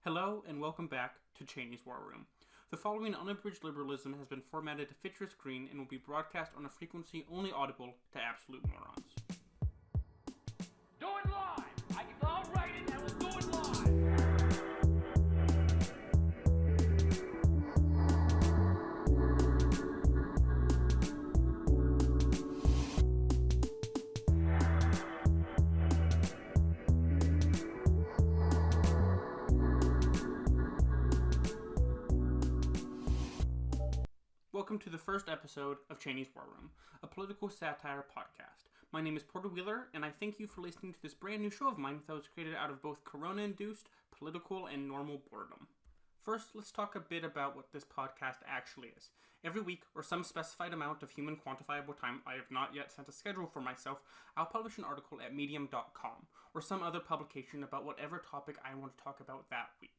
Hello and welcome back to Cheney's War Room. The following unabridged liberalism has been formatted to fit your screen and will be broadcast on a frequency only audible to absolute morons. Do it live! I'll write it and we'll do it live! Welcome to the first episode of Cheney's War Room, a political satire podcast. My name is Porter Wheeler, and I thank you for listening to this brand new show of mine that was created out of both corona-induced, political, and normal boredom. First, let's talk a bit about what this podcast actually is. Every week, or some specified amount of human quantifiable time I have not yet set a schedule for myself, I'll publish an article at medium.com, or some other publication about whatever topic I want to talk about that week.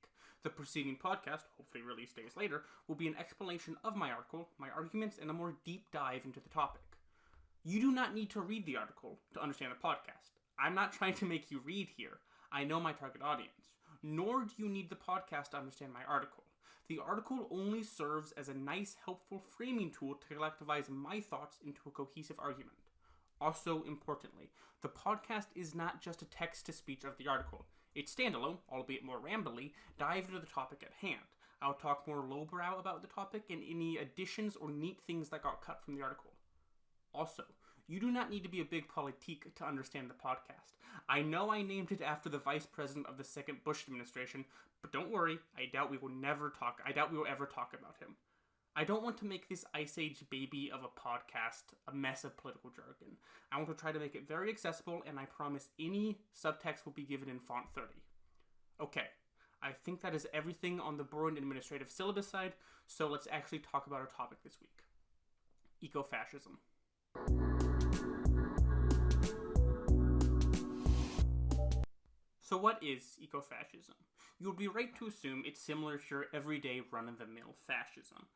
The preceding podcast, hopefully released days later, will be an explanation of my article, my arguments, and a more deep dive into the topic. You do not need to read the article to understand the podcast. I'm not trying to make you read here. I know my target audience. Nor do you need the podcast to understand my article. The article only serves as a nice, helpful framing tool to collectivize my thoughts into a cohesive argument. Also, importantly, the podcast is not just a text-to-speech of the article. It's standalone, albeit more rambly, dive into the topic at hand. I'll talk more lowbrow about the topic and any additions or neat things that got cut from the article. Also, you do not need to be a big politique to understand the podcast. I know I named it after the vice president of the second Bush administration, but don't worry, I doubt we will ever talk about him. I don't want to make this Ice Age baby of a podcast a mess of political jargon. I want to try to make it very accessible, and I promise any subtext will be given in font 30. Okay, I think that is everything on the boring administrative syllabus side, so let's actually talk about our topic this week. Eco-fascism. So what is eco-fascism? You would be right to assume it's similar to your everyday run-of-the-mill fascism.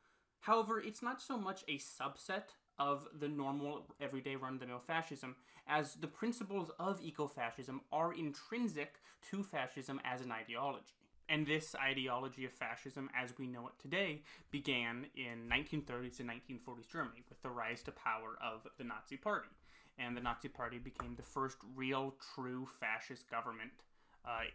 However, it's not so much a subset of the normal everyday run-of-the-mill fascism as the principles of eco-fascism are intrinsic to fascism as an ideology. And this ideology of fascism, as we know it today, began in 1930s and 1940s Germany with the rise to power of the Nazi Party. And the Nazi Party became the first real, true fascist government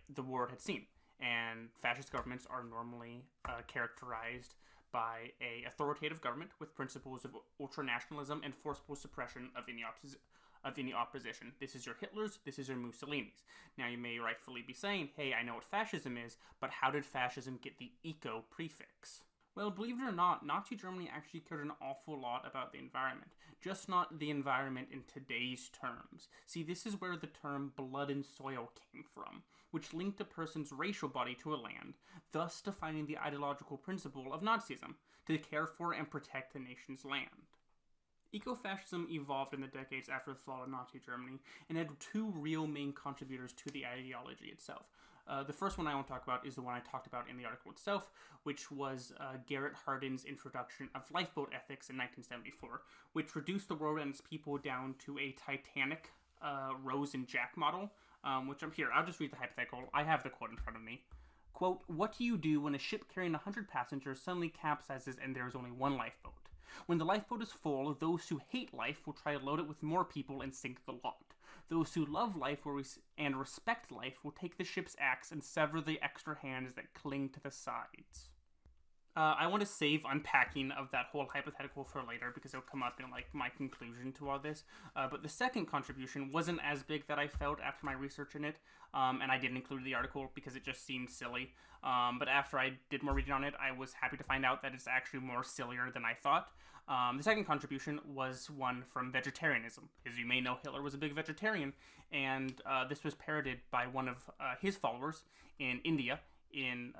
the world had seen. And fascist governments are normally characterized by an authoritative government with principles of ultranationalism and forcible suppression of any opposition. This is your Hitlers, this is your Mussolinis. Now you may rightfully be saying, hey, I know what fascism is, but how did fascism get the eco prefix? Well, believe it or not, Nazi Germany actually cared an awful lot about the environment, just not the environment in today's terms. See, this is where the term blood and soil came from, which linked a person's racial body to a land, thus defining the ideological principle of Nazism, to care for and protect the nation's land. Eco-fascism evolved in the decades after the fall of Nazi Germany and had two real main contributors to the ideology itself. The first one I want to talk about is the one I talked about in the article itself, which was Garrett Hardin's introduction of lifeboat ethics in 1974, which reduced the world and its people down to a Titanic Rose and Jack model, which I'll just read the hypothetical. I have the quote in front of me. Quote, "What do you do when a ship carrying 100 passengers suddenly capsizes and there is only one lifeboat? When the lifeboat is full, those who hate life will try to load it with more people and sink the lot. Those who love life and respect life will take the ship's axe and sever the extra hands that cling to the sides." I want to save unpacking of that whole hypothetical for later because it'll come up in my conclusion to all this. But the second contribution wasn't as big that I felt after my research in it, and I didn't include the article because it just seemed silly. But after I did more reading on it, I was happy to find out that it's actually more sillier than I thought. The second contribution was one from vegetarianism. As you may know, Hitler was a big vegetarian, and this was parroted by one of his followers in India in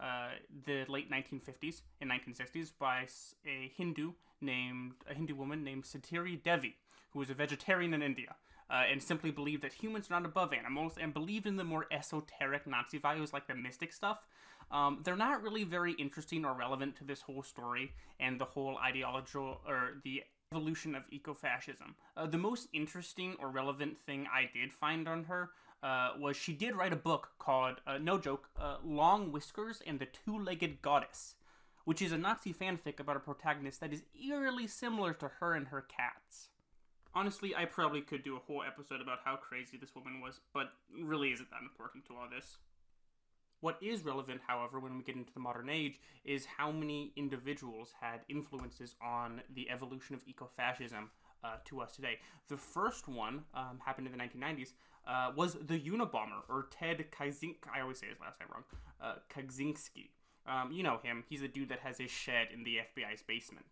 the late 1950s and 1960s by a Hindu woman named Satiri Devi, who was a vegetarian in India, and simply believed that humans are not above animals and believed in the more esoteric Nazi values like the mystic stuff. They're not really very interesting or relevant to this whole story and the whole ideological or the evolution of eco-fascism. The most interesting or relevant thing I did find on her was she did write a book called, no joke, Long Whiskers and the Two-Legged Goddess, which is a Nazi fanfic about a protagonist that is eerily similar to her and her cats. Honestly, I probably could do a whole episode about how crazy this woman was, but really isn't that important to all this. What is relevant, however, when we get into the modern age, is how many individuals had influences on the evolution of ecofascism to us today. The first one happened in the 1990s, was the Unabomber, or Ted Kaczynski. I always say his last name wrong. Kaczynski. You know him. He's the dude that has his shed in the FBI's basement.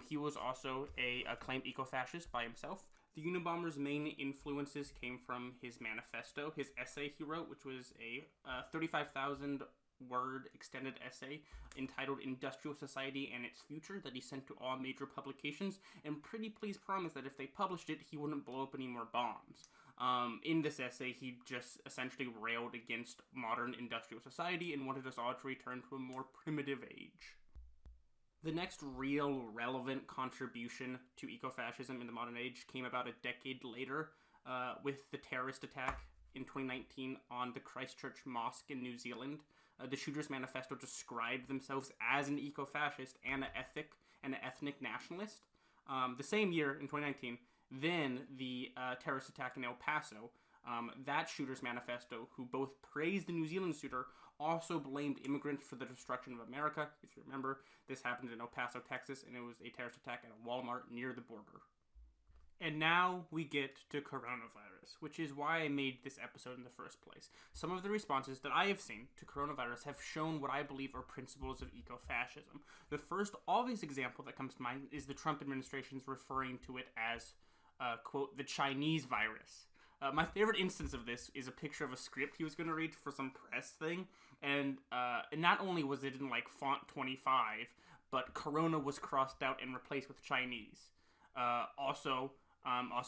He was also a acclaimed eco-fascist by himself. The Unabomber's main influences came from his manifesto, his essay he wrote, which was a 35,000-word extended essay entitled Industrial Society and Its Future that he sent to all major publications, and pretty please promised that if they published it, he wouldn't blow up any more bombs. In this essay, he just essentially railed against modern industrial society and wanted us all to return to a more primitive age. The next real relevant contribution to ecofascism in the modern age came about a decade later with the terrorist attack in 2019 on the Christchurch Mosque in New Zealand. The shooters' manifesto described themselves as an eco-fascist and an ethnic nationalist. The same year, in 2019, then the terrorist attack in El Paso, that shooter's manifesto, who both praised the New Zealand shooter, also blamed immigrants for the destruction of America. If you remember, this happened in El Paso, Texas, and it was a terrorist attack at a Walmart near the border. And now we get to coronavirus, which is why I made this episode in the first place. Some of the responses that I have seen to coronavirus have shown what I believe are principles of ecofascism. The first obvious example that comes to mind is the Trump administration's referring to it as, quote, the Chinese virus. My favorite instance of this is a picture of a script he was going to read for some press thing, and not only was it in, like, font 25, but Corona was crossed out and replaced with Chinese. Also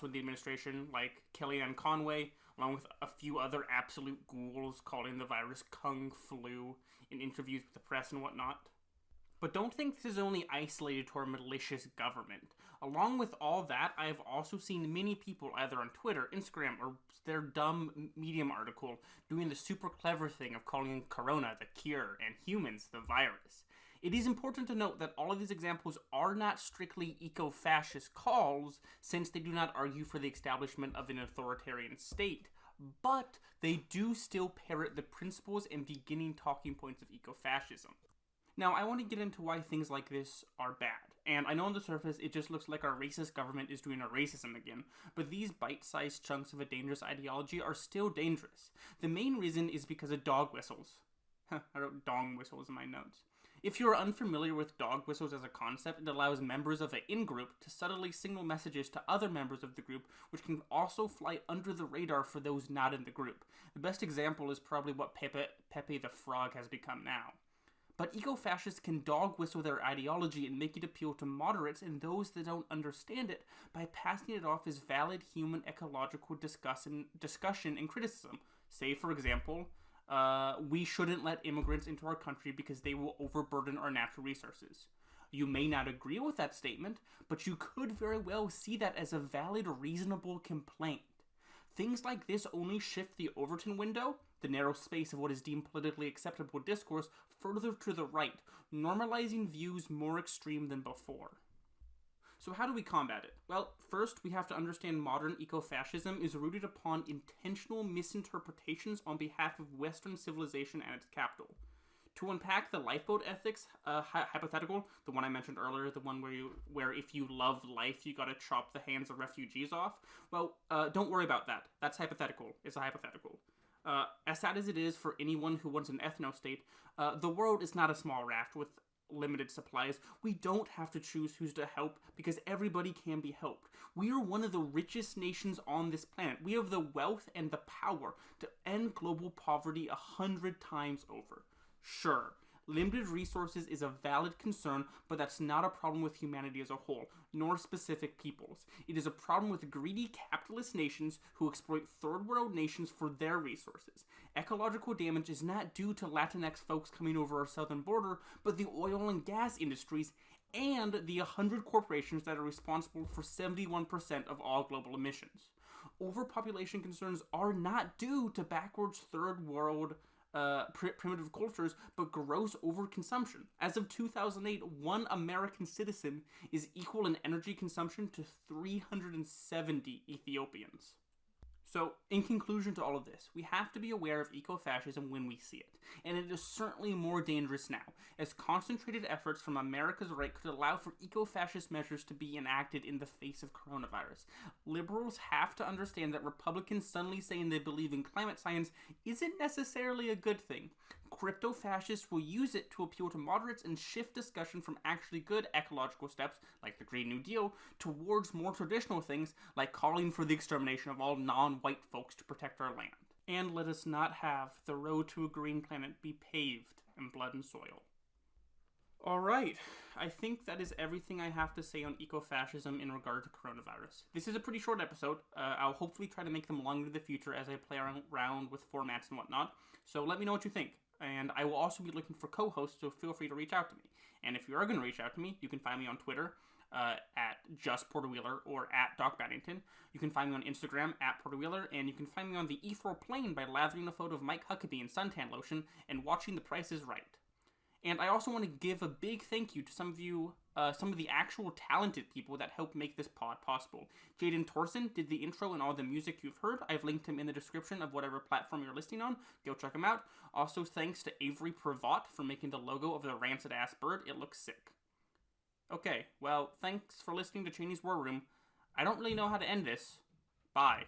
in the administration, like Kellyanne Conway, along with a few other absolute ghouls calling the virus Kung Flu in interviews with the press and whatnot. But don't think this is only isolated to our malicious government. Along with all that, I have also seen many people either on Twitter, Instagram, or their dumb Medium article doing the super clever thing of calling Corona the cure and humans the virus. It is important to note that all of these examples are not strictly eco-fascist calls, since they do not argue for the establishment of an authoritarian state, but they do still parrot the principles and beginning talking points of eco-fascism. Now, I want to get into why things like this are bad, and I know on the surface it just looks like our racist government is doing a racism again, but these bite-sized chunks of a dangerous ideology are still dangerous. The main reason is because of dog whistles. I wrote dong whistles in my notes. If you are unfamiliar with dog whistles as a concept, it allows members of an in-group to subtly signal messages to other members of the group, which can also fly under the radar for those not in the group. The best example is probably what Pepe the Frog has become now. But eco-fascists can dog whistle their ideology and make it appeal to moderates and those that don't understand it by passing it off as valid human ecological discussion and criticism. Say, for example, we shouldn't let immigrants into our country because they will overburden our natural resources. You may not agree with that statement, but you could very well see that as a valid, reasonable complaint. Things like this only shift the Overton window, the narrow space of what is deemed politically acceptable discourse, further to the right, normalizing views more extreme than before. So how do we combat it? Well, first we have to understand modern ecofascism is rooted upon intentional misinterpretations on behalf of Western civilization and its capital. To unpack the lifeboat ethics hypothetical, the one I mentioned earlier, the one where if you love life, you gotta chop the hands of refugees off, well, don't worry about that. That's hypothetical. It's a hypothetical. As sad as it is for anyone who wants an ethno-state, the world is not a small raft with limited supplies. We don't have to choose who's to help because everybody can be helped. We are one of the richest nations on this planet. We have the wealth and the power to end global poverty 100 times over. Sure, limited resources is a valid concern, but that's not a problem with humanity as a whole, nor specific peoples. It is a problem with greedy capitalist nations who exploit third world nations for their resources. Ecological damage is not due to Latinx folks coming over our southern border, but the oil and gas industries and the 100 corporations that are responsible for 71% of all global emissions. overpopulation concerns are not due to backwards third world primitive cultures, but gross overconsumption. As of 2008, one American citizen is equal in energy consumption to 370 Ethiopians. So, in conclusion to all of this, we have to be aware of eco-fascism when we see it, and it is certainly more dangerous now, as concentrated efforts from America's right could allow for eco-fascist measures to be enacted in the face of coronavirus. Liberals have to understand that Republicans suddenly saying they believe in climate science isn't necessarily a good thing. Crypto-fascists will use it to appeal to moderates and shift discussion from actually good ecological steps, like the Green New Deal, towards more traditional things, like calling for the extermination of all non-white folks to protect our land. And let us not have the road to a green planet be paved in blood and soil. Alright, I think that is everything I have to say on eco-fascism in regard to coronavirus. This is a pretty short episode. I'll hopefully try to make them longer in the future as I play around with formats and whatnot, so let me know what you think. And I will also be looking for co-hosts, so feel free to reach out to me. And if you are going to reach out to me, you can find me on Twitter at JustPorterWheeler or at Doc Baddington. You can find me on Instagram at PorterWheeler, and you can find me on the E4 plane by lathering a photo of Mike Huckabee in suntan lotion and watching The Price is Right. And I also want to give a big thank you to some of you, some of the actual talented people that helped make this pod possible. Jaden Torson did the intro and all the music you've heard. I've linked him in the description of whatever platform you're listening on. Go check him out. Also, thanks to Avery Pravat for making the logo of the rancid-ass bird. It looks sick. Okay, well, thanks for listening to Cheney's War Room. I don't really know how to end this. Bye.